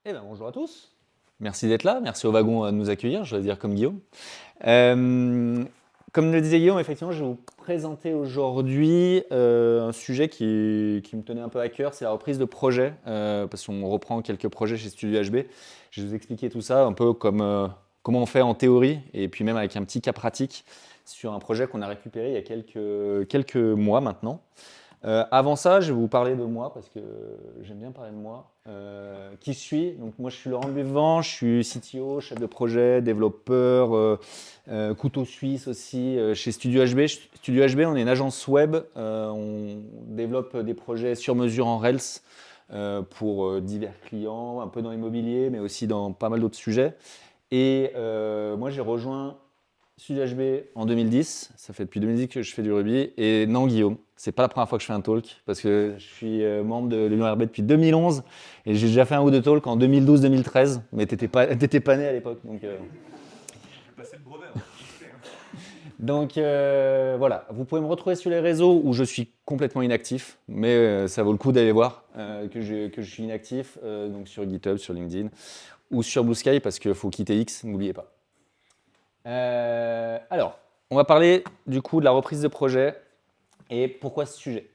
Bonjour à tous. Merci d'être là. Merci au wagon de nous accueillir, je vais dire comme Guillaume. Euh, Comme le disait Guillaume, effectivement, je vais vous présenter aujourd'hui un sujet qui me tenait un peu à cœur, c'est la reprise de projet, parce qu'on reprend quelques projets chez Studio HB. Je vais vous expliquer tout ça un peu comme comment on fait en théorie, et puis même avec un petit cas pratique sur un projet qu'on a récupéré il y a quelques mois maintenant. Avant ça, je vais vous parler de moi parce que j'aime bien parler de moi. Qui je suis? Donc moi, je suis Laurent Buvant, je suis CTO, chef de projet, développeur, couteau suisse aussi chez Studio HB. Studio HB, on est une agence web. On développe des projets sur mesure en Rails pour divers clients, un peu dans l'immobilier, mais aussi dans pas mal d'autres sujets. Et moi, j'ai rejoint Studio HB en 2010, ça fait depuis 2010 que je fais du Ruby. Et non, Guillaume, c'est pas la première fois que je fais un talk, parce que je suis membre de l'Union RB depuis 2011, et j'ai déjà fait un ou deux talks en 2012-2013, mais t'étais pas né à l'époque. J'ai passé le brevet. Voilà, vous pouvez me retrouver sur les réseaux où je suis complètement inactif, mais ça vaut le coup d'aller voir que je suis inactif, donc sur GitHub, sur LinkedIn, ou sur Blue Sky, parce qu'il faut quitter X, n'oubliez pas. Alors, on va parler du coup de la reprise de projet et pourquoi ce sujet.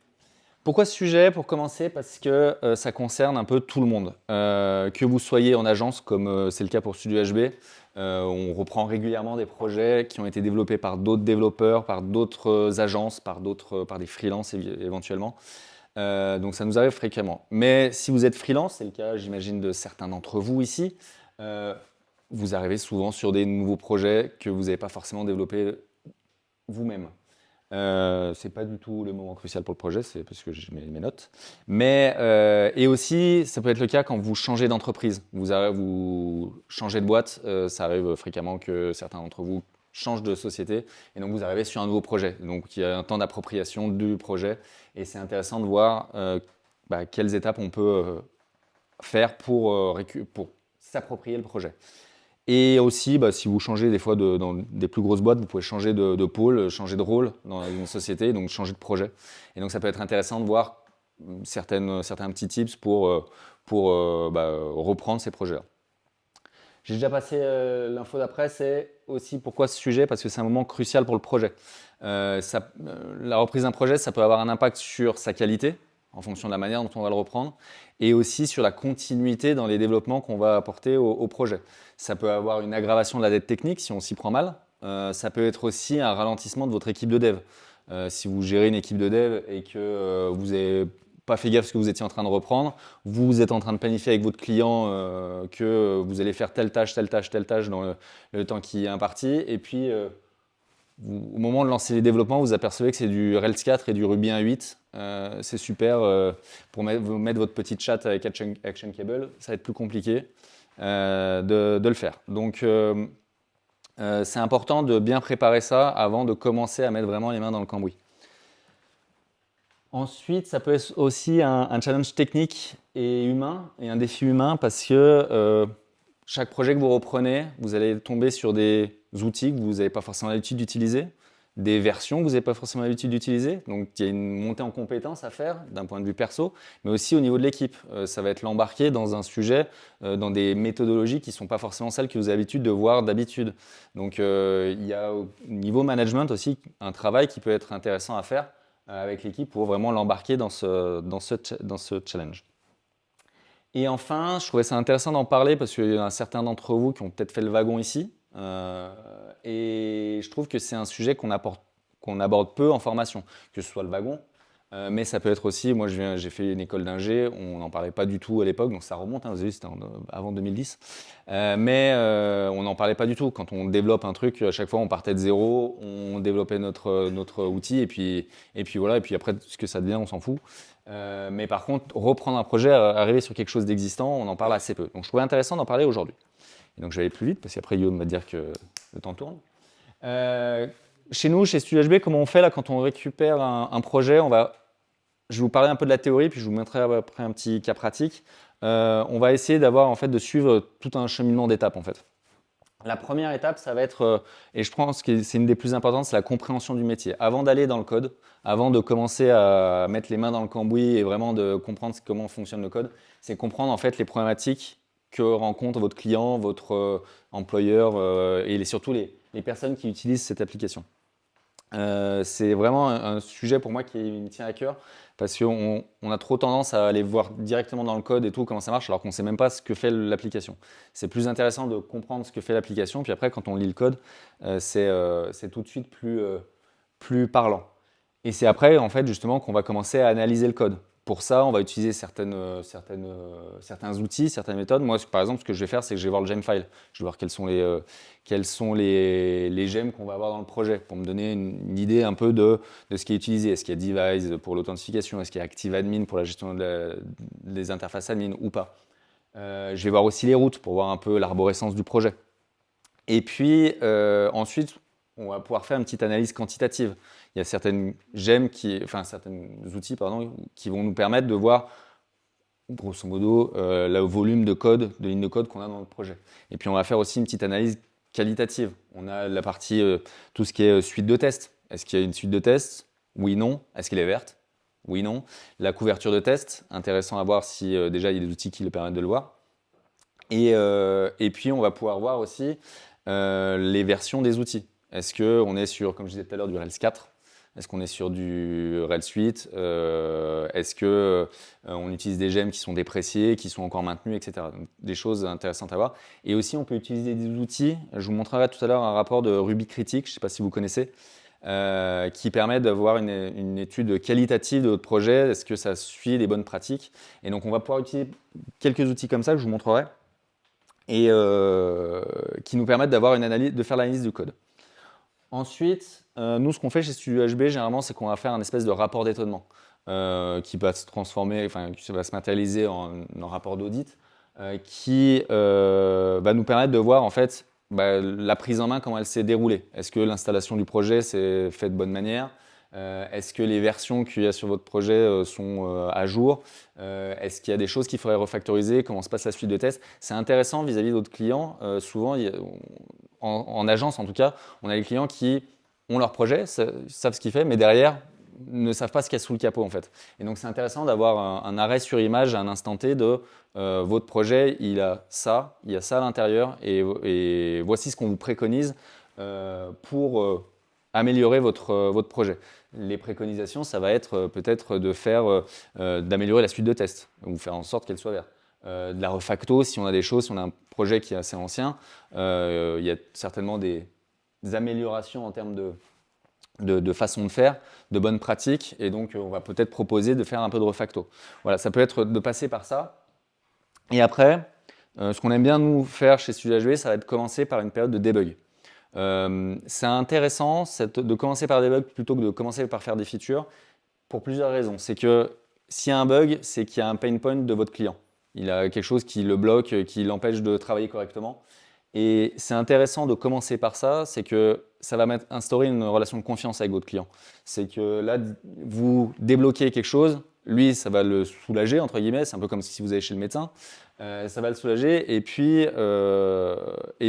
Pourquoi ce sujet? Pour commencer, parce que ça concerne un peu tout le monde. Que vous soyez en agence, comme c'est le cas pour Studio HB, on reprend régulièrement des projets qui ont été développés par d'autres développeurs, par d'autres agences, par des freelances éventuellement. Donc ça nous arrive fréquemment. Mais si vous êtes freelance, c'est le cas, j'imagine, de certains d'entre vous ici, euh, vous arrivez souvent sur des nouveaux projets que vous n'avez pas forcément développés vous-même. C'est pas du tout le moment crucial pour le projet, c'est parce que je mets mes notes. Mais et aussi, ça peut être le cas quand vous changez d'entreprise. Vous changez de boîte, ça arrive fréquemment que certains d'entre vous changent de société et donc vous arrivez sur un nouveau projet. Donc il y a un temps d'appropriation du projet et c'est intéressant de voir quelles étapes on peut faire pour s'approprier le projet. Et aussi, si vous changez des fois dans des plus grosses boîtes, vous pouvez changer de pôle, changer de rôle dans une société, donc changer de projet. Et donc ça peut être intéressant de voir certains petits tips pour reprendre ces projets-là. J'ai déjà passé l'info d'après, c'est aussi pourquoi ce sujet, parce que c'est un moment crucial pour le projet. La reprise d'un projet, ça peut avoir un impact sur sa qualité, en fonction de la manière dont on va le reprendre, et aussi sur la continuité dans les développements qu'on va apporter au projet. Ça peut avoir une aggravation de la dette technique si on s'y prend mal. Ça peut être aussi un ralentissement de votre équipe de dev. Si vous gérez une équipe de dev et que vous n'avez pas fait gaffe à ce que vous étiez en train de reprendre, vous êtes en train de planifier avec votre client que vous allez faire telle tâche dans le temps qui est imparti, et puis au moment de lancer les développements, vous apercevez que c'est du Rails 4 et du Ruby 1.8. C'est super pour mettre votre petite chatte avec Action Cable. Ça va être plus compliqué de le faire. Donc, c'est important de bien préparer ça avant de commencer à mettre vraiment les mains dans le cambouis. Ensuite, ça peut être aussi un challenge technique et humain, et un défi humain, parce que chaque projet que vous reprenez, vous allez tomber sur des outils que vous n'avez pas forcément l'habitude d'utiliser, des versions que vous n'avez pas forcément l'habitude d'utiliser. Donc, il y a une montée en compétences à faire d'un point de vue perso, mais aussi au niveau de l'équipe. Ça va être l'embarquer dans un sujet, dans des méthodologies qui ne sont pas forcément celles que vous avez l'habitude de voir d'habitude. Donc, il y a au niveau management aussi un travail qui peut être intéressant à faire avec l'équipe pour vraiment l'embarquer dans ce challenge. Et enfin, je trouvais ça intéressant d'en parler parce qu'il y en a certains d'entre vous qui ont peut-être fait le wagon ici. Et je trouve que c'est un sujet qu'on aborde peu en formation, que ce soit le wagon, mais ça peut être aussi, moi j'ai fait une école d'ingé, on n'en parlait pas du tout à l'époque, donc ça remonte, vous avez vu, c'était avant 2010, mais on n'en parlait pas du tout. Quand on développe un truc, à chaque fois on partait de zéro, on développait notre outil, et puis voilà, et puis après ce que ça devient, on s'en fout. Mais par contre, reprendre un projet, arriver sur quelque chose d'existant, on en parle assez peu. Donc je trouvais intéressant d'en parler aujourd'hui. Et donc je vais aller plus vite, parce qu'après Guillaume va dire que le temps tourne. Chez nous, chez Studio HB, comment on fait là quand on récupère un projet? Je vais vous parler un peu de la théorie, puis je vous montrerai après un petit cas pratique. On va essayer de suivre tout un cheminement d'étapes en fait. La première étape, ça va être, et je pense que c'est une des plus importantes, c'est la compréhension du métier. Avant d'aller dans le code, avant de commencer à mettre les mains dans le cambouis et vraiment de comprendre comment fonctionne le code, c'est comprendre en fait les problématiques que rencontre votre client, votre employeur et surtout les personnes qui utilisent cette application. C'est vraiment un sujet pour moi qui me tient à cœur parce qu'on a trop tendance à aller voir directement dans le code et tout comment ça marche alors qu'on ne sait même pas ce que fait l'application. C'est plus intéressant de comprendre ce que fait l'application, puis après quand on lit le code, c'est tout de suite plus parlant. Et c'est après en fait justement qu'on va commencer à analyser le code. Pour ça, on va utiliser certains outils, certaines méthodes. Moi, par exemple, ce que je vais faire, c'est que je vais voir le gemfile. Je vais voir quels sont les gemmes qu'on va avoir dans le projet pour me donner une idée un peu de ce qui est utilisé. Est-ce qu'il y a Devise pour l'authentification? Est-ce qu'il y a ActiveAdmin pour la gestion des interfaces admin ou pas? Je vais voir aussi les routes pour voir un peu l'arborescence du projet. Et puis ensuite, on va pouvoir faire une petite analyse quantitative. Il y a certains outils qui vont nous permettre de voir, grosso modo, le volume de lignes de code qu'on a dans notre projet. Et puis on va faire aussi une petite analyse qualitative. On a la partie, tout ce qui est suite de tests. Est-ce qu'il y a une suite de tests? Oui, non. Est-ce qu'elle est verte? Oui, non. La couverture de tests, intéressant à voir si déjà il y a des outils qui le permettent de le voir. Et puis on va pouvoir voir aussi les versions des outils. Est-ce qu'on est sur, comme je disais tout à l'heure, du Rails 4? Est-ce qu'on est sur du Rails 8? Est-ce qu'on utilise des gemmes qui sont dépréciées, qui sont encore maintenues, etc. Donc, des choses intéressantes à voir. Et aussi, on peut utiliser des outils. Je vous montrerai tout à l'heure un rapport de Ruby Critique, je ne sais pas si vous connaissez, qui permet d'avoir une étude qualitative de votre projet. Est-ce que ça suit les bonnes pratiques? Et donc, on va pouvoir utiliser quelques outils comme ça que je vous montrerai et qui nous permettent de faire l'analyse du code. Ensuite, nous, ce qu'on fait chez StudioHB, généralement, c'est qu'on va faire un espèce de rapport d'étonnement qui va se transformer, qui va se matérialiser en rapport d'audit, qui va nous permettre de voir en fait la prise en main, comment elle s'est déroulée. Est-ce que l'installation du projet s'est faite de bonne manière? Est-ce que les versions qu'il y a sur votre projet sont à jour? Est-ce qu'il y a des choses qu'il faudrait refactoriser? Comment se passe la suite de tests? C'est intéressant vis-à-vis d'autres clients. Souvent, en agence en tout cas, on a les clients qui ont leur projet, savent ce qu'il fait, mais derrière ne savent pas ce qu'il y a sous le capot en fait. Et donc c'est intéressant d'avoir un arrêt sur image à un instant T de votre projet, il y a ça à l'intérieur et voici ce qu'on vous préconise pour améliorer votre projet. Les préconisations, ça va être peut-être d'améliorer la suite de tests, ou faire en sorte qu'elle soit verte. De la refacto, si on a des choses, si on a un projet qui est assez ancien, il y a certainement des améliorations en termes de façon de faire, de bonnes pratiques, et donc on va peut-être proposer de faire un peu de refacto. Voilà, ça peut être de passer par ça. Et après, ce qu'on aime bien nous faire chez StudioHB, ça va être commencer par une période de debug. C'est intéressant de commencer par des bugs plutôt que de commencer par faire des features pour plusieurs raisons. C'est que s'il y a un bug, c'est qu'il y a un pain point de votre client. Il a quelque chose qui le bloque, qui l'empêche de travailler correctement. Et c'est intéressant de commencer par ça, c'est que ça va instaurer une relation de confiance avec votre client. C'est que là, vous débloquez quelque chose, lui, ça va le soulager, entre guillemets, c'est un peu comme si vous allez chez le médecin, ça va le soulager, et puis, et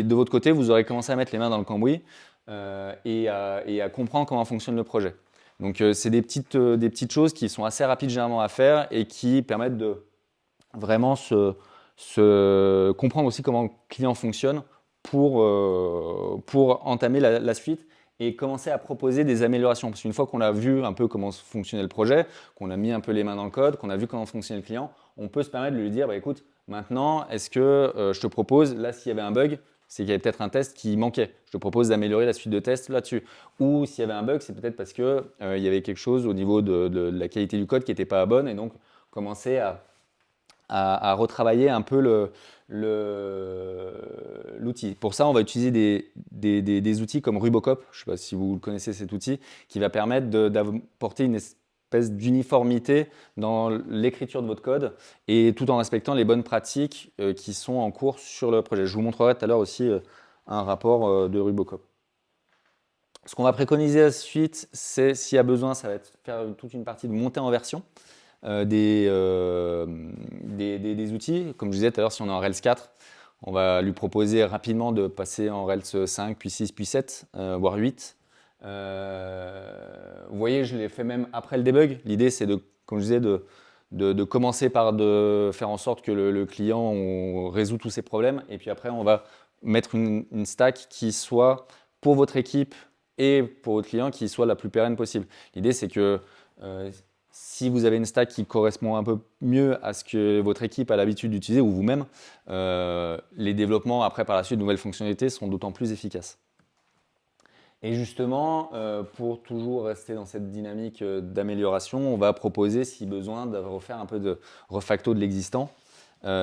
de votre côté, vous aurez commencé à mettre les mains dans le cambouis et à comprendre comment fonctionne le projet. Donc, c'est des petites choses qui sont assez rapides généralement à faire et qui permettent de vraiment comprendre aussi comment le client fonctionne pour entamer la suite et commencer à proposer des améliorations. Parce qu'une fois qu'on a vu un peu comment fonctionnait le projet, qu'on a mis un peu les mains dans le code, qu'on a vu comment fonctionnait le client, on peut se permettre de lui dire, écoute, maintenant, est-ce que je te propose, là, s'il y avait un bug, c'est qu'il y avait peut-être un test qui manquait. Je te propose d'améliorer la suite de tests là-dessus. Ou s'il y avait un bug, c'est peut-être parce qu'il y avait quelque chose au niveau de la qualité du code qui n'était pas bonne et donc commencer à retravailler un peu l'outil. Pour ça, on va utiliser des outils comme Rubocop, je ne sais pas si vous connaissez cet outil, qui va permettre d'apporter une espèce d'uniformité dans l'écriture de votre code et tout en respectant les bonnes pratiques qui sont en cours sur le projet. Je vous montrerai tout à l'heure aussi un rapport de Rubocop. Ce qu'on va préconiser ensuite, c'est s'il y a besoin, ça va être faire toute une partie de montée en version. Des outils. Comme je disais tout à l'heure, si on est en Rails 4, on va lui proposer rapidement de passer en Rails 5, puis 6, puis 7, voire 8. Vous voyez, je l'ai fait même après le debug. L'idée, c'est comme je disais, de commencer par de faire en sorte que le client on résout tous ses problèmes, et puis après on va mettre une stack qui soit pour votre équipe et pour votre client qui soit la plus pérenne possible. L'idée c'est que si vous avez une stack qui correspond un peu mieux à ce que votre équipe a l'habitude d'utiliser ou vous-même, les développements après par la suite de nouvelles fonctionnalités sont d'autant plus efficaces. Et justement, pour toujours rester dans cette dynamique d'amélioration, on va proposer, si besoin, de refaire un peu de refacto de l'existant,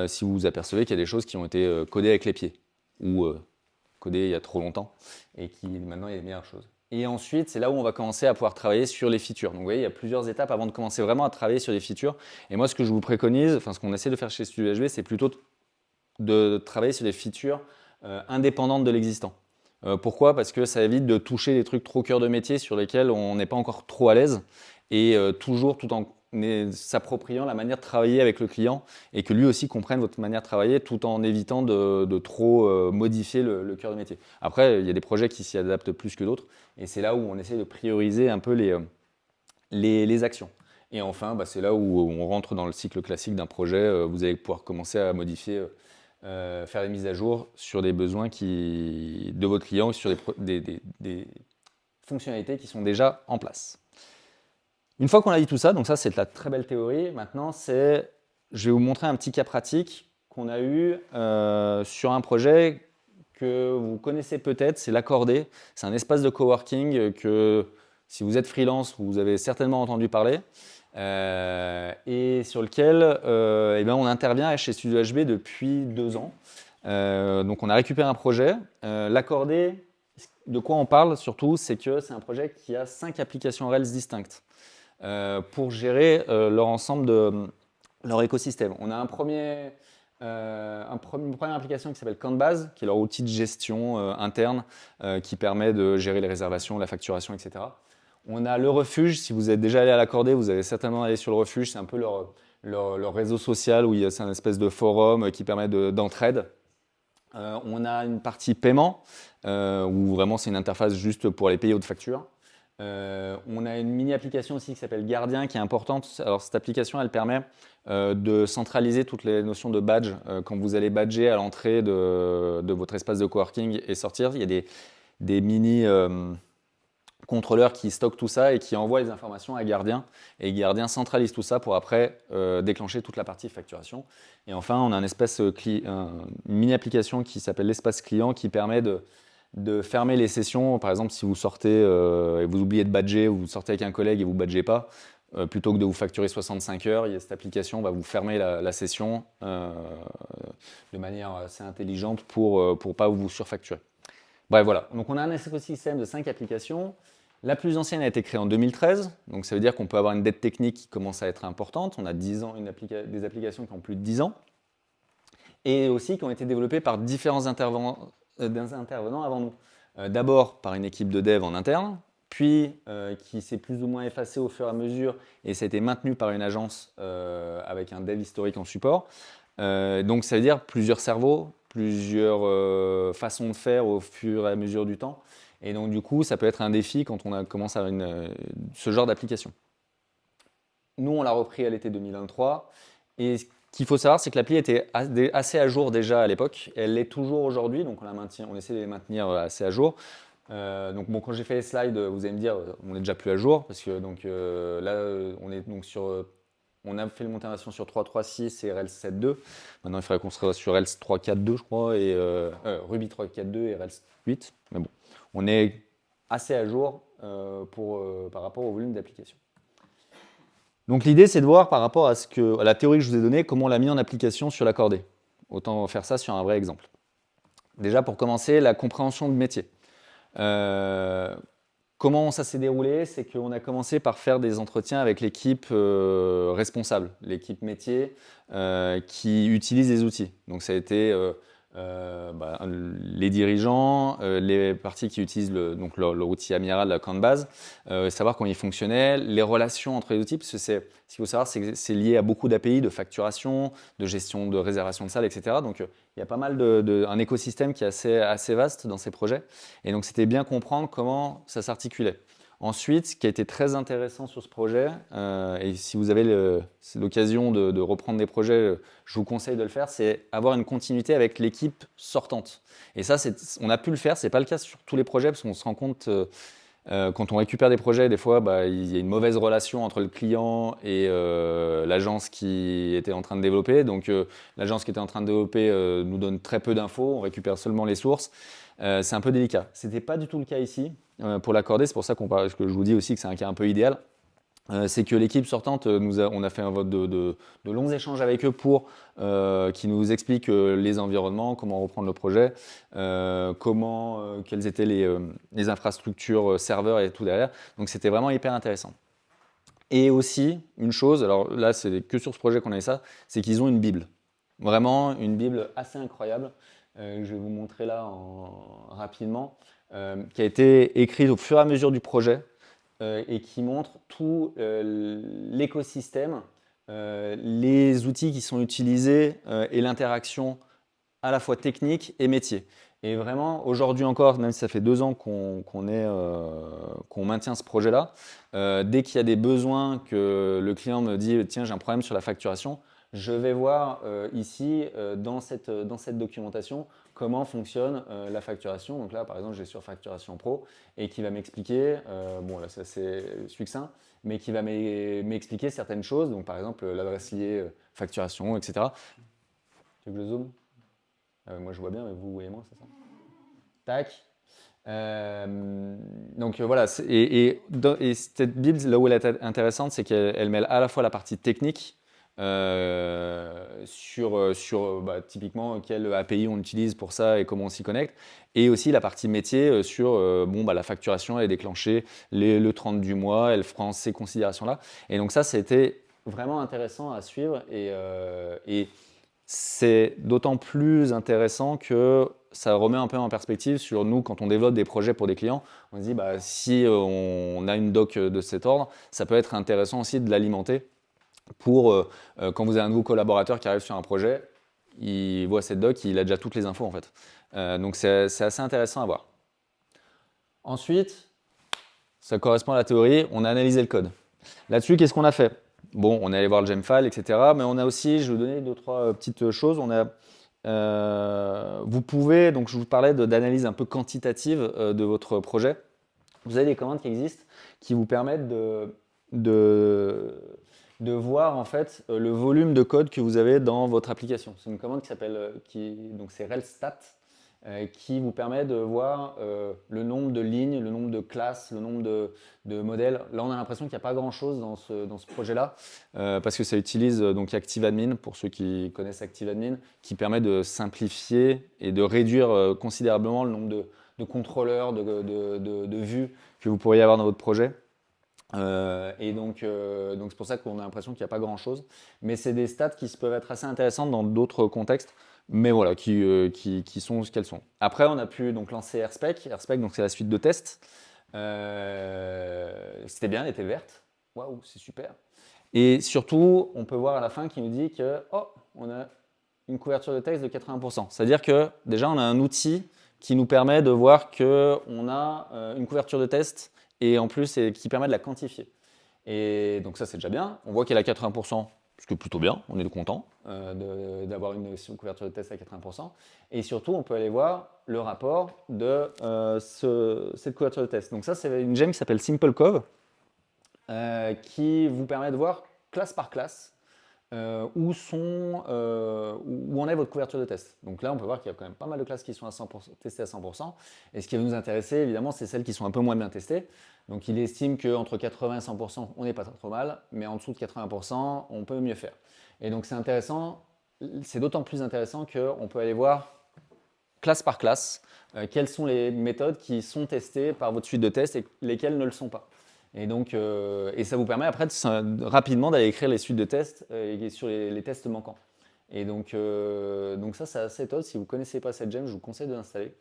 si vous vous apercevez qu'il y a des choses qui ont été codées avec les pieds, ou codées il y a trop longtemps, et qui maintenant il y a des meilleures choses. Et ensuite, c'est là où on va commencer à pouvoir travailler sur les features. Donc vous voyez, il y a plusieurs étapes avant de commencer vraiment à travailler sur les features. Et moi, ce que je vous préconise, enfin ce qu'on essaie de faire chez StudioHB, c'est plutôt de travailler sur des features indépendantes de l'existant. Pourquoi? Parce que ça évite de toucher des trucs trop cœur de métier sur lesquels on n'est pas encore trop à l'aise, et toujours tout en s'appropriant la manière de travailler avec le client, et que lui aussi comprenne votre manière de travailler tout en évitant de trop modifier le cœur de métier. Après, il y a des projets qui s'y adaptent plus que d'autres, et c'est là où on essaie de prioriser un peu les actions. Et enfin, c'est là où on rentre dans le cycle classique d'un projet. Vous allez pouvoir commencer à modifier, faire des mises à jour sur des besoins de votre client, sur des fonctionnalités qui sont déjà en place. Une fois qu'on a dit tout ça, donc ça c'est de la très belle théorie, maintenant je vais vous montrer un petit cas pratique qu'on a eu sur un projet que vous connaissez peut-être, c'est l'Accordé. C'est un espace de coworking que si vous êtes freelance, vous avez certainement entendu parler, et sur lequel on intervient chez StudioHB depuis 2 ans. Donc on a récupéré un projet. L'Accordé, de quoi on parle surtout, c'est que c'est un projet qui a 5 applications Rails distinctes pour gérer leur ensemble leur écosystème. On a une première application qui s'appelle Canbase, qui est leur outil de gestion interne qui permet de gérer les réservations, la facturation, etc. On a le refuge. Si vous êtes déjà allé à l'Accordé, vous avez certainement allé sur le refuge. C'est un peu leur réseau social où c'est un espèce de forum qui permet d'entraide. On a une partie paiement où vraiment c'est une interface juste pour les payer haute facture. On a une mini-application aussi qui s'appelle Gardien qui est importante. Alors cette application, elle permet de centraliser toutes les notions de badge. Quand vous allez badger à l'entrée de votre espace de coworking et sortir, il y a des mini contrôleurs qui stockent tout ça et qui envoient les informations à Gardien. Et Gardien centralise tout ça pour après déclencher toute la partie facturation. Et enfin, on a une mini-application qui s'appelle l'espace client qui permet de fermer les sessions. Par exemple, si vous sortez et vous oubliez de badger, ou vous sortez avec un collègue et vous ne badgez pas, plutôt que de vous facturer 65 heures, cette application va vous fermer la session de manière assez intelligente pour ne pas vous surfacturer. Bref, voilà. Donc on a un écosystème de 5 applications. La plus ancienne a été créée en 2013, donc ça veut dire qu'on peut avoir une dette technique qui commence à être importante. On a 10 ans, des applications qui ont plus de 10 ans, et aussi qui ont été développées par différents intervenants avant nous. D'abord par une équipe de dev en interne, puis qui s'est plus ou moins effacée au fur et à mesure, et ça a été maintenu par une agence avec un dev historique en support. Donc ça veut dire plusieurs cerveaux, plusieurs façons de faire au fur et à mesure du temps. Et donc du coup, ça peut être un défi quand on commence à ce genre d'application. Nous, on l'a repris à l'été 2023, et ce qu'il faut savoir, c'est que l'appli était assez à jour déjà à l'époque. Elle l'est toujours aujourd'hui, donc on essaie de les maintenir assez à jour. Donc bon, quand j'ai fait les slides, vous allez me dire, on n'est déjà plus à jour, parce que là, on est donc on a fait le monter en version sur 3.3.6 et Rails 7.2. Maintenant, il faudrait qu'on soit sur Rails 3.4.2, je crois, et Ruby 3.4.2 et Rails 8. Mais bon, on est assez à jour par rapport au volume d'application. Donc l'idée, c'est de voir par rapport à la théorie que je vous ai donnée, comment on l'a mis en application sur l'Accordé. Autant faire ça sur un vrai exemple. Déjà, pour commencer, la compréhension de métier. Comment ça s'est déroulé? C'est qu'on a commencé par faire des entretiens avec l'équipe responsable, l'équipe métier qui utilise les outils. Donc ça a été les dirigeants, les parties qui utilisent leur outil amiral, la Canbase, savoir comment il fonctionnait, les relations entre les outils, parce que ce qu'il faut savoir, c'est que c'est lié à beaucoup d'API, de facturation, de gestion de réservation de salles, etc. Donc il y a pas mal un écosystème qui est assez vaste dans ces projets. Et donc c'était bien comprendre comment ça s'articulait. Ensuite, ce qui a été très intéressant sur ce projet, et si vous avez l'occasion de reprendre des projets, je vous conseille de le faire, c'est avoir une continuité avec l'équipe sortante. Et ça, on a pu le faire, ce n'est pas le cas sur tous les projets, parce qu'on se rend compte, quand on récupère des projets, des fois, il y a une mauvaise relation entre le client et l'agence qui était en train de développer. Donc, l'agence qui était en train de développer nous donne très peu d'infos, on récupère seulement les sources. C'est un peu délicat. Ce n'était pas du tout le cas ici pour l'accorder. C'est pour ça que je vous dis aussi que c'est un cas un peu idéal. C'est que l'équipe sortante, on a fait un vote de longs échanges avec eux pour qu'ils nous expliquent les environnements, comment reprendre le projet, quelles étaient les infrastructures serveurs et tout derrière. Donc c'était vraiment hyper intéressant. Et aussi, une chose, alors là c'est que sur ce projet qu'on a eu ça, c'est qu'ils ont une Bible. Vraiment une Bible assez incroyable. Je vais vous montrer là rapidement, qui a été écrite au fur et à mesure du projet et qui montre tout l'écosystème, les outils qui sont utilisés et l'interaction à la fois technique et métier. Et vraiment, aujourd'hui encore, même si ça fait 2 ans qu'on maintient ce projet-là, dès qu'il y a des besoins que le client me dit « Tiens, j'ai un problème sur la facturation », je vais voir ici, dans cette documentation, comment fonctionne la facturation. Donc là, par exemple, j'ai sur Facturation Pro et qui va m'expliquer, bon là, ça c'est succinct, mais qui va m'expliquer certaines choses. Donc par exemple, l'adresse liée, facturation, etc. Tu veux que je zoome? Moi, je vois bien, mais vous voyez moins, c'est ça? Tac. Donc voilà, et cette build, là où elle est intéressante, c'est qu'elle mêle à la fois la partie technique, typiquement quelle API on utilise pour ça et comment on s'y connecte, et aussi la partie métier sur la facturation, elle est déclenchée le 30 du mois, elle prend ces considérations-là. Et donc ça, c'était vraiment intéressant à suivre et c'est d'autant plus intéressant que ça remet un peu en perspective sur nous quand on développe des projets pour des clients. On se dit, si on a une doc de cet ordre, ça peut être intéressant aussi de l'alimenter pour quand vous avez un nouveau collaborateur qui arrive sur un projet, il voit cette doc, il a déjà toutes les infos en fait. Donc c'est assez intéressant à voir. Ensuite, ça correspond à la théorie, on a analysé le code. Là-dessus, qu'est-ce qu'on a fait? Bon, on est allé voir le gemfile, etc. Mais on a aussi, je vais vous donner 2-3 petites choses. Vous pouvez, donc je vous parlais d'analyse un peu quantitative de votre projet. Vous avez des commandes qui existent qui vous permettent de voir en fait le volume de code que vous avez dans votre application. C'est une commande qui s'appelle, donc c'est relstat, qui vous permet de voir le nombre de lignes, le nombre de classes, le nombre de modèles. Là, on a l'impression qu'il n'y a pas grand-chose dans ce projet-là, parce que ça utilise donc ActiveAdmin, pour ceux qui connaissent ActiveAdmin, qui permet de simplifier et de réduire considérablement le nombre de contrôleurs, de vues que vous pourriez avoir dans votre projet. Et donc c'est pour ça qu'on a l'impression qu'il n'y a pas grand-chose. Mais c'est des stats qui peuvent être assez intéressantes dans d'autres contextes, mais voilà, qui sont ce qu'elles sont. Après, on a pu donc lancer AirSpec. AirSpec, donc c'est la suite de tests. C'était bien, elle était verte. Waouh, c'est super. Et surtout, on peut voir à la fin qui nous dit que on a une couverture de texte de 80%. C'est-à-dire que déjà, on a un outil qui nous permet de voir qu'on a une couverture de test et en plus qui permet de la quantifier. Et donc ça, c'est déjà bien. On voit qu'elle est à 80%, ce qui est plutôt bien, on est content d'avoir une couverture de test à 80%. Et surtout, on peut aller voir le rapport de cette couverture de test. Donc ça, c'est une gemme qui s'appelle SimpleCov, qui vous permet de voir classe par classe où en est votre couverture de test. Donc là, on peut voir qu'il y a quand même pas mal de classes qui sont testées à 100%. Et ce qui va nous intéresser, évidemment, c'est celles qui sont un peu moins bien testées. Donc il estime qu'entre 80 et 100%, on n'est pas trop mal, mais en dessous de 80%, on peut mieux faire. Et donc c'est intéressant, c'est d'autant plus intéressant qu'on peut aller voir classe par classe quelles sont les méthodes qui sont testées par votre suite de tests et lesquelles ne le sont pas. Et donc, ça vous permet après rapidement d'aller écrire les suites de tests sur les tests manquants. Et donc ça, c'est assez top. Si vous ne connaissez pas cette gemme, je vous conseille de l'installer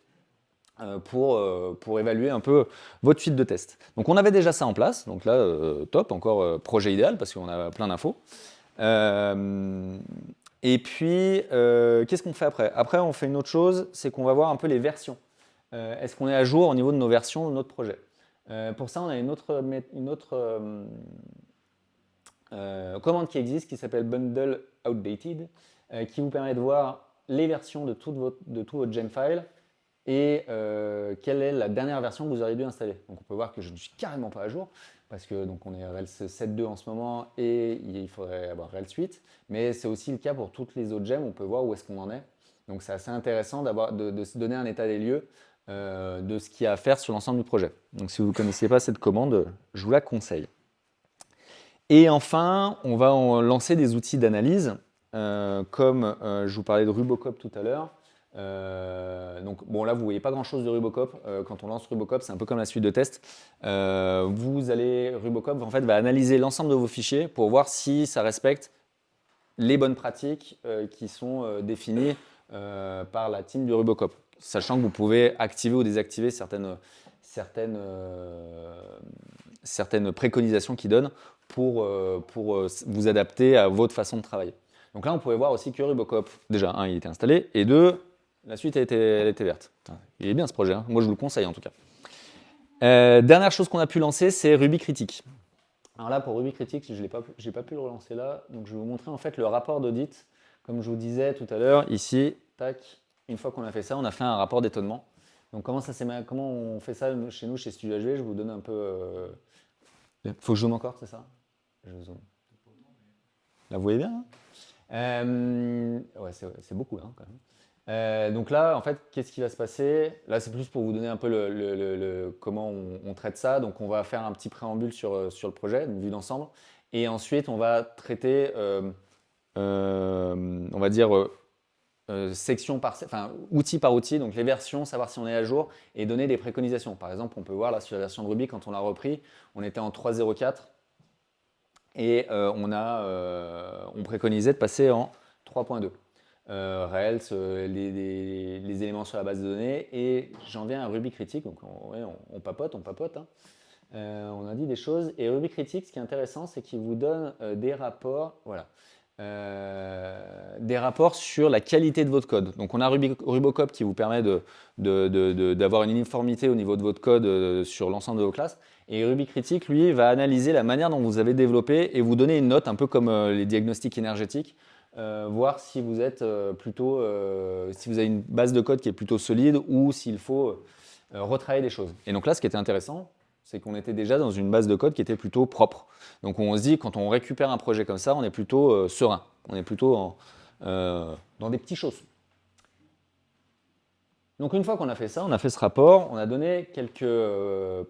pour évaluer un peu votre suite de tests. Donc on avait déjà ça en place. Donc là, top, encore projet idéal parce qu'on a plein d'infos. Et puis, qu'est-ce qu'on fait après? Après, on fait une autre chose, c'est qu'on va voir un peu les versions. Est-ce qu'on est à jour au niveau de nos versions de notre projet? Pour ça, on a une autre commande qui existe qui s'appelle Bundle Outdated, qui vous permet de voir les versions de tout votre Gemfile et quelle est la dernière version que vous auriez dû installer. Donc on peut voir que je ne suis carrément pas à jour parce que donc on est à Rails 7.2 en ce moment et il faudrait avoir Rails 8, mais c'est aussi le cas pour toutes les autres gems, on peut voir où est-ce qu'on en est. Donc c'est assez intéressant de se donner un état des lieux de ce qu'il y a à faire sur l'ensemble du projet. Donc si vous ne connaissiez pas cette commande, je vous la conseille. Et enfin, on va lancer des outils d'analyse, comme je vous parlais de Rubocop tout à l'heure. Donc bon, là vous voyez pas grand chose de Rubocop. Quand on lance Rubocop, c'est un peu comme la suite de tests. Rubocop en fait va analyser l'ensemble de vos fichiers pour voir si ça respecte les bonnes pratiques qui sont définies par la team du Rubocop, sachant que vous pouvez activer ou désactiver certaines préconisations qu'ils donnent pour vous adapter à votre façon de travailler. Donc là, on pouvait voir aussi que Rubocop, déjà, un, il était installé, et deux, la suite elle était verte. Il est bien ce projet, hein. Moi je vous le conseille en tout cas. Dernière chose qu'on a pu lancer, c'est Ruby Critique. Alors là, pour Ruby Critique, je n'ai pas pu le relancer là, donc je vais vous montrer en fait le rapport d'audit. Comme je vous disais tout à l'heure, ici, tac, une fois qu'on a fait ça, on a fait un rapport d'étonnement. Donc comment on fait ça chez nous, chez Studio HV, je vous donne un peu... Faut que je zoome encore, c'est ça? Je zoome. Là, vous voyez bien, hein? Ouais, c'est beaucoup, hein, quand même. Donc là, en fait, qu'est-ce qui va se passer? Là, c'est plus pour vous donner un peu comment on traite ça. Donc, on va faire un petit préambule sur le projet, une vue d'ensemble. Et ensuite, on va traiter, on va dire, section outil par outil, donc les versions, savoir si on est à jour et donner des préconisations. Par exemple, on peut voir là sur la version de Ruby, quand on l'a repris, on était en 3.0.4 et on préconisait de passer en 3.2. Rails, les éléments sur la base de données, et j'en viens à Ruby Critique, donc on papote, hein. On a dit des choses, et Ruby Critique, ce qui est intéressant, c'est qu'il vous donne des rapports, voilà, des rapports sur la qualité de votre code. Donc on a Rubocop qui vous permet d'avoir une uniformité au niveau de votre code sur l'ensemble de vos classes, et Ruby Critique, lui, va analyser la manière dont vous avez développé et vous donner une note, un peu comme les diagnostics énergétiques, voir si vous êtes si vous avez une base de code qui est plutôt solide ou s'il faut retravailler des choses. Et donc là, ce qui était intéressant, c'est qu'on était déjà dans une base de code qui était plutôt propre. Donc on se dit, quand on récupère un projet comme ça, on est plutôt serein, on est plutôt dans des petits choses. Donc une fois qu'on a fait ça, on a fait ce rapport, on a donné quelques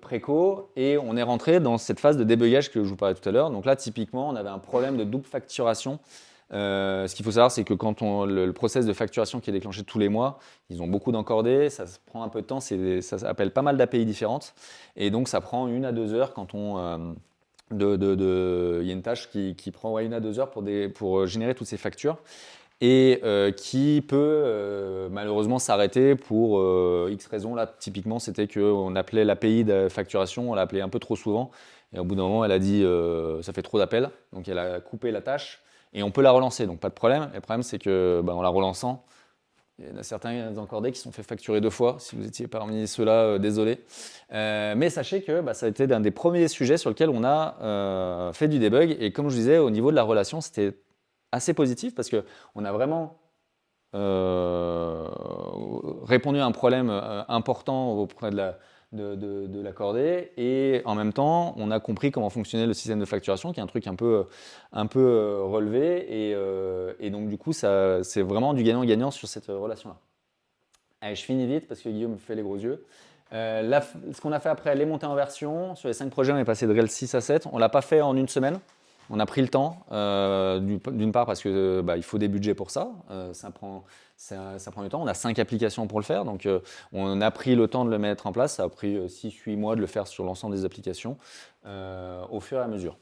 précos et on est rentré dans cette phase de débugage que je vous parlais tout à l'heure. Donc là, typiquement, on avait un problème de double facturation. Ce qu'il faut savoir, c'est que quand le process de facturation qui est déclenché tous les mois, ils ont beaucoup d'encodés, ça se prend un peu de temps, ça appelle pas mal d'API différentes, et donc ça prend 1 à 2 heures quand on... il y a une tâche qui prend 1 à 2 heures pour générer toutes ces factures, et qui peut malheureusement s'arrêter pour X raisons. Là, typiquement, c'était qu'on appelait l'API de facturation, on l'appelait un peu trop souvent, et au bout d'un moment, elle a dit ça fait trop d'appels, donc elle a coupé la tâche. Et on peut la relancer, donc pas de problème. Et le problème, c'est que en la relançant, il y en a certains encordés qui se sont fait facturer 2 fois. Si vous étiez parmi ceux-là, désolé. Mais sachez que ça a été l'un des premiers sujets sur lesquels on a fait du debug. Et comme je disais, au niveau de la relation, c'était assez positif parce qu'on a vraiment répondu à un problème important auprès de l'accordé, et en même temps on a compris comment fonctionnait le système de facturation, qui est un truc un peu relevé, et donc du coup c'est vraiment du gagnant-gagnant sur cette relation-là. Allez, je finis vite parce que Guillaume me fait les gros yeux. Là, ce qu'on a fait après, les montées en version, sur les 5 projets on est passé de Rails 6 à 7, on ne l'a pas fait en une semaine. On a pris le temps, d'une part parce que il faut des budgets pour ça, ça prend du temps. On a 5 applications pour le faire, donc on a pris le temps de le mettre en place. Ça a pris 6-8 mois de le faire sur l'ensemble des applications au fur et à mesure.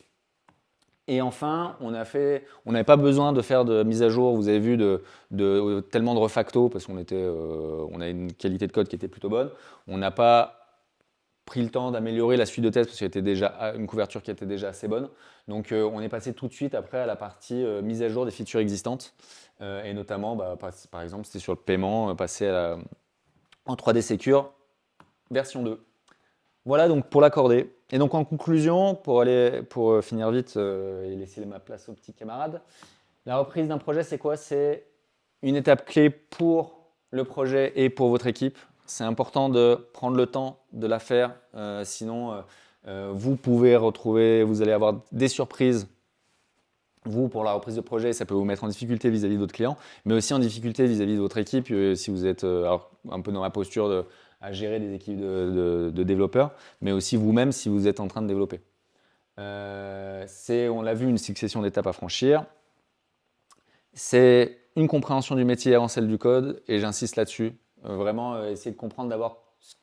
Et enfin, on n'avait pas besoin de faire de mise à jour, vous avez vu, tellement de refacto, parce qu'on a une qualité de code qui était plutôt bonne. On n'a pas pris le temps d'améliorer la suite de tests parce qu'il y avait déjà une couverture qui était déjà assez bonne. Donc on est passé tout de suite après à la partie mise à jour des features existantes, et notamment par exemple c'était sur le paiement, passer en 3D Secure version 2. Voilà donc pour l'accorder. Et donc en conclusion, pour finir vite et laisser ma place aux petits camarades, la reprise d'un projet, c'est quoi? C'est une étape clé pour le projet et pour votre équipe. C'est important de prendre le temps de la faire, sinon vous pouvez retrouver, vous allez avoir des surprises. Vous, pour la reprise de projet, ça peut vous mettre en difficulté vis-à-vis de votre client, mais aussi en difficulté vis-à-vis de votre équipe, si vous êtes alors, un peu dans la posture à gérer des équipes de développeurs, mais aussi vous-même si vous êtes en train de développer. C'est, on l'a vu, une succession d'étapes à franchir. C'est une compréhension du métier avant celle du code, et j'insiste là-dessus. Vraiment, essayez de comprendre d'abord ce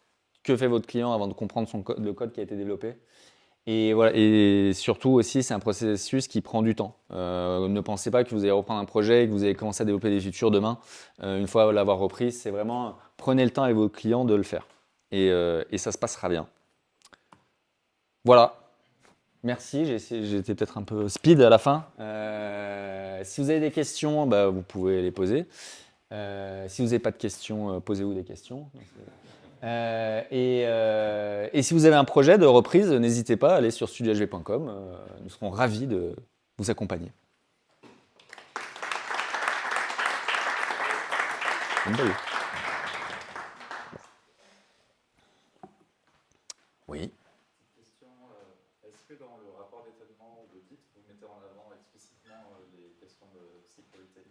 que fait votre client avant de comprendre le code qui a été développé. Et, voilà, et surtout aussi, c'est un processus qui prend du temps. Ne pensez pas que vous allez reprendre un projet et que vous allez commencer à développer des features demain. Une fois l'avoir repris, c'est vraiment prenez le temps avec vos clients de le faire. Et ça se passera bien. Voilà. Merci, j'étais peut-être un peu speed à la fin. Si vous avez des questions, bah, vous pouvez les poser. Si vous n'avez pas de questions, posez-vous des questions. Et si vous avez un projet de reprise, n'hésitez pas à aller sur studiohv.com. Nous serons ravis de vous accompagner. Oui. Question, est-ce que dans le rapport d'étonnement ou d'audit, vous mettez en avant explicitement les questions de sécurité?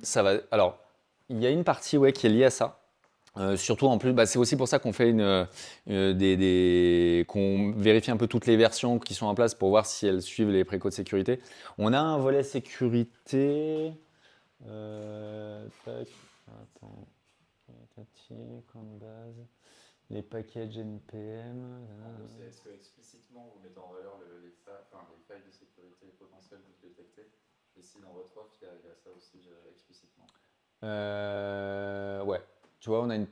Ça va. Alors, il y a une partie qui est liée à ça. Surtout en plus, bah, c'est aussi pour ça qu'on fait qu'on vérifie un peu toutes les versions qui sont en place pour voir si elles suivent les précaux de sécurité. On a un volet sécurité. Tac, attends. Comme base. Les packages NPM. Est-ce que explicitement vous mettez en valeur les failles de sécurité potentielles que vous détectez? Et si dans votre offre, il y a ça aussi explicitement? Ouais. Tu vois, on a une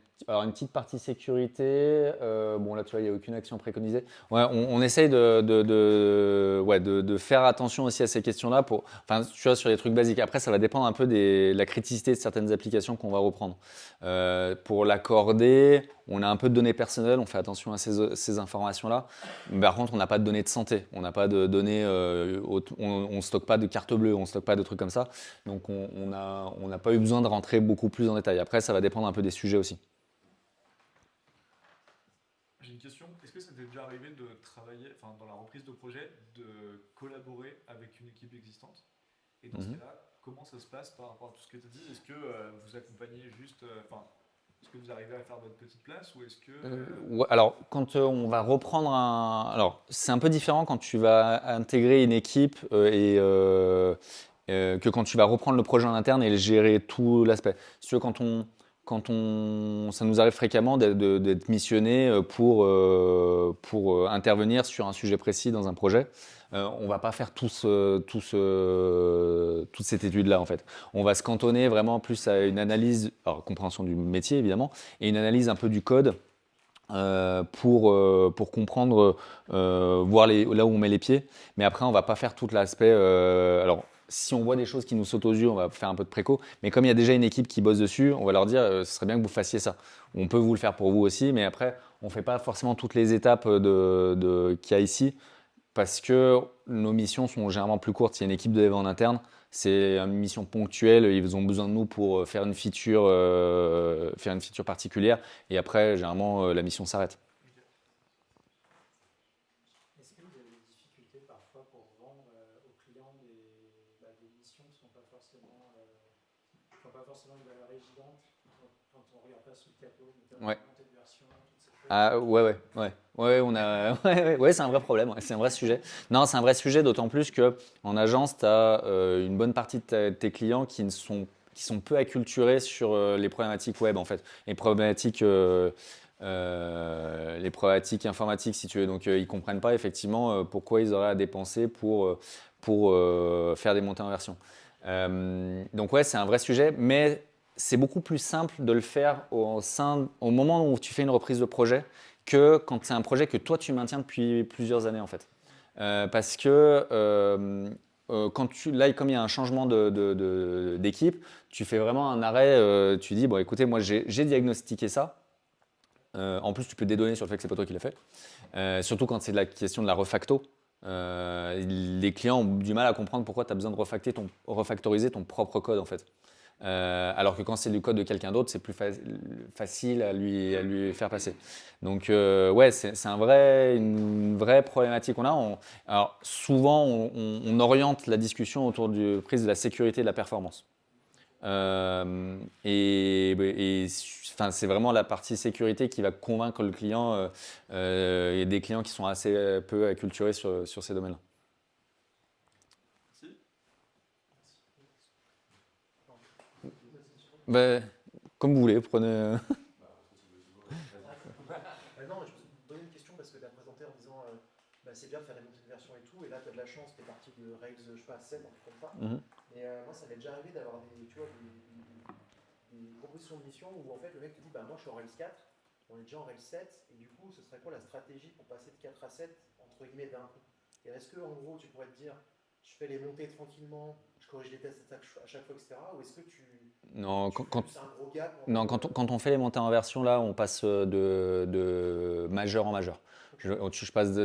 petite partie sécurité. Bon, là, tu vois, il n'y a aucune action préconisée. Ouais, on essaye de faire attention aussi à ces questions-là. Enfin, tu vois, sur les trucs basiques. Après, ça va dépendre un peu de la criticité de certaines applications qu'on va reprendre. Pour l'accorder, on a un peu de données personnelles. On fait attention à ces informations-là. Mais par contre, on n'a pas de données de santé. On n'a pas de données. On stocke pas de carte bleue. On stocke pas de trucs comme ça. Donc, on n'a pas eu besoin de rentrer beaucoup plus en détail. Après, ça va dépendre un peu des sujets aussi. J'ai une question. Est-ce que ça t'est déjà arrivé de travailler, enfin, dans la reprise de projet, de collaborer avec une équipe existante? Et dans ce cas-là, comment ça se passe par rapport à tout ce que tu as dit? Est-ce que vous accompagnez juste, est-ce que vous arrivez à faire votre petite place ou est-ce que Ouais, alors, quand on va reprendre alors, c'est un peu différent quand tu vas intégrer une équipe que quand tu vas reprendre le projet en interne et gérer tout l'aspect. Si tu veux, ça nous arrive fréquemment d'être missionné pour intervenir sur un sujet précis dans un projet. On va pas faire toute cette étude-là, en fait. On va se cantonner vraiment plus à une analyse, alors compréhension du métier évidemment, et une analyse un peu du code pour comprendre, voir là où on met les pieds. Mais après, on va pas faire tout l'aspect. Alors, si on voit des choses qui nous sautent aux yeux, on va faire un peu de préco. Mais comme il y a déjà une équipe qui bosse dessus, on va leur dire ce serait bien que vous fassiez ça. On peut vous le faire pour vous aussi, mais après, on fait pas forcément toutes les étapes qu'il y a ici parce que nos missions sont généralement plus courtes. Il y a une équipe de dev en interne, c'est une mission ponctuelle, ils ont besoin de nous pour faire une feature particulière, et après, généralement, la mission s'arrête. Est-ce que vous avez des difficultés parfois pour vendre aux clients des missions qui n'ont pas forcément une valeur évidente quand on regarde pas sous le capot, notamment Ouais. la montée de version, toutes ces choses? Ah ouais, on a ouais, c'est un vrai problème, c'est un vrai sujet. Non, c'est un vrai sujet, d'autant plus que en agence, tu as une bonne partie de tes clients qui sont peu acculturés sur les problématiques web en fait, les problématiques informatiques si tu veux. Donc ils comprennent pas effectivement pourquoi ils auraient à dépenser pour faire des montées en version. Donc ouais, c'est un vrai sujet, mais c'est beaucoup plus simple de le faire au moment où tu fais une reprise de projet que quand c'est un projet que toi tu maintiens depuis plusieurs années en fait. Parce que là, comme il y a un changement d'équipe, tu fais vraiment un arrêt, tu dis, bon écoutez, moi j'ai diagnostiqué ça, En plus, tu peux dédonner sur le fait que c'est pas toi qui l'as fait. Surtout quand c'est de la question de la refacto. Les clients ont du mal à comprendre pourquoi tu as besoin de refactoriser ton propre code en fait. Alors que quand c'est du code de quelqu'un d'autre, c'est plus facile à lui faire passer. Donc ouais, c'est une vraie problématique qu'on a. Alors souvent, on oriente la discussion autour du prise de la sécurité et de la performance. Enfin, c'est vraiment la partie sécurité qui va convaincre le client. Il y a des clients qui sont assez peu acculturés sur ces domaines-là. Merci. Ben, comme vous voulez, prenez. Non, je me posais une question parce que tu as présenté en disant c'est bien de faire des montées de version et tout, et là tu as de la chance, tu es parti de Rails, je sais pas, 7, un truc comme ça. Mais moi, ça m'est déjà arrivé d'avoir des propositions de mission où en fait le mec te dit moi je suis en Rails 4, on est déjà en Rails 7, et du coup ce serait quoi la stratégie pour passer de 4 à 7 entre guillemets d'un coup? Et est-ce que en gros tu pourrais te dire je fais les montées tranquillement, je corrige les tests à chaque fois, etc. Ou est-ce que Non, c'est un gros gap non, quand on fait les montées en version, là, on passe de majeur en majeur.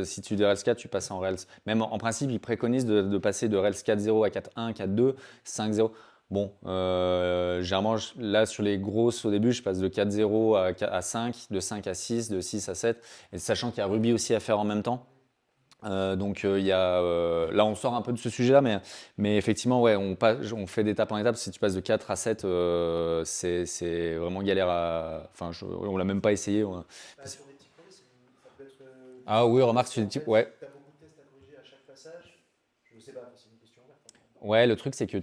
Si tu dis Rails 4, tu passes en Rails. Même en principe, ils préconisent de passer de Rails 4.0 à 4.1, 4.2, 5.0. Bon, généralement, là, sur les grosses, au début, je passe de 4.0 à 5, de 5 à 6, de 6 à 7. Et sachant qu'il y a Ruby aussi à faire en même temps. Donc là on sort un peu de ce sujet-là, mais effectivement ouais, on fait d'étape en étape. Si tu passes de 4 à 7, c'est vraiment galère on l'a même pas essayé. sur des petits projets, ça peut être. Ah oui, remarque sur les types, ouais. Tu as beaucoup de tests à corriger à chaque passage. Je sais pas, c'est une question ouverte. Ouais, le truc c'est que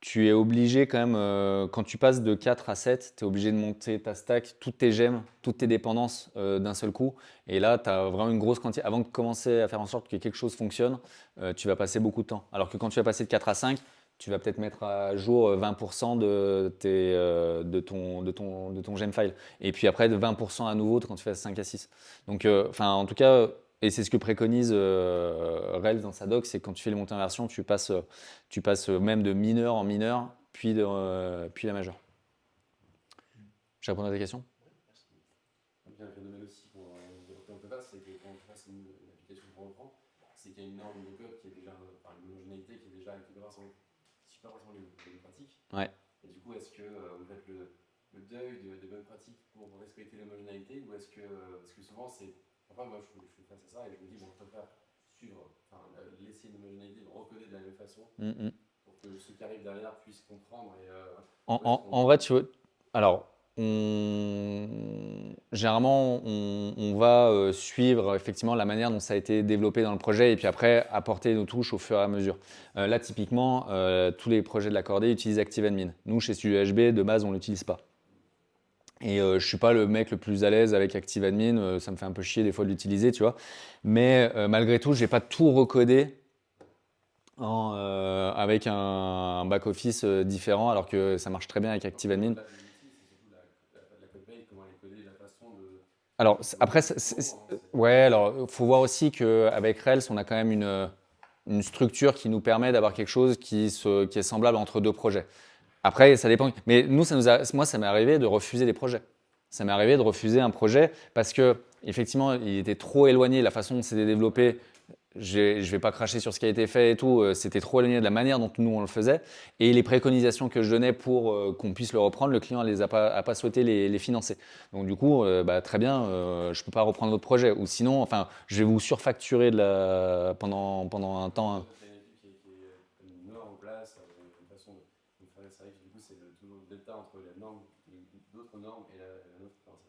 tu es obligé quand même, quand tu passes de 4 à 7, tu es obligé de monter ta stack, toutes tes gemmes, toutes tes dépendances d'un seul coup. Et là, tu as vraiment une grosse quantité. Avant de commencer à faire en sorte que quelque chose fonctionne, tu vas passer beaucoup de temps. Alors que quand tu vas passer de 4 à 5, tu vas peut-être mettre à jour 20% de ton gem file. Et puis après, de 20% à nouveau quand tu fais 5 à 6. Donc, en tout cas, et c'est ce que préconise Rails dans sa doc, c'est que quand tu fais les montées en version, tu passes même de mineur en mineur, puis la majeure. Je réponds à ta question? Un phénomène aussi qu'on peut faire, c'est que quand on fasse une application pour reprendre, c'est qu'il y a une norme de code qui est déjà, une homogénéité qui est déjà quelque part super forcément les bonnes pratiques. Ouais. Et du coup, est-ce que vous faites le deuil des bonnes pratiques pour respecter l'homogénéité, ou est-ce que, parce que souvent c'est, enfin moi je fais face à ça et je me dis je préfère laisser une homogénéité, recoder de la même façon pour que ceux qui arrivent derrière puissent comprendre. En vrai, tu veux. Alors, généralement, on va suivre effectivement la manière dont ça a été développé dans le projet et puis après apporter nos touches au fur et à mesure. Là, typiquement, tous les projets de la Cordée utilisent ActiveAdmin. Nous, chez StudioHB, de base, on ne l'utilise pas. Et je ne suis pas le mec le plus à l'aise avec ActiveAdmin, ça me fait un peu chier des fois de l'utiliser, tu vois. Mais malgré tout, je n'ai pas tout recodé avec un back-office différent, alors que ça marche très bien avec ActiveAdmin. Alors après, ouais, alors faut voir aussi qu'avec Rails, on a quand même une structure qui nous permet d'avoir quelque chose qui est semblable entre deux projets. Après, ça dépend. Mais nous, moi, ça m'est arrivé de refuser des projets. Ça m'est arrivé de refuser un projet parce que effectivement, il était trop éloigné. La façon dont c'était développé, je ne vais pas cracher sur ce qui a été fait et tout. C'était trop éloigné de la manière dont nous on le faisait. Et les préconisations que je donnais pour qu'on puisse le reprendre, le client a pas souhaité les financer. Donc du coup, très bien, je ne peux pas reprendre votre projet. Ou sinon, je vais vous surfacturer pendant un temps.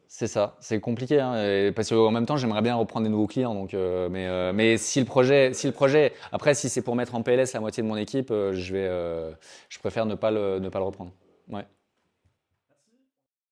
C'est ça, c'est compliqué, hein, parce qu'en même temps, j'aimerais bien reprendre des nouveaux clients. Donc, mais si le projet, après, si c'est pour mettre en PLS la moitié de mon équipe, je préfère ne pas le reprendre. Ouais.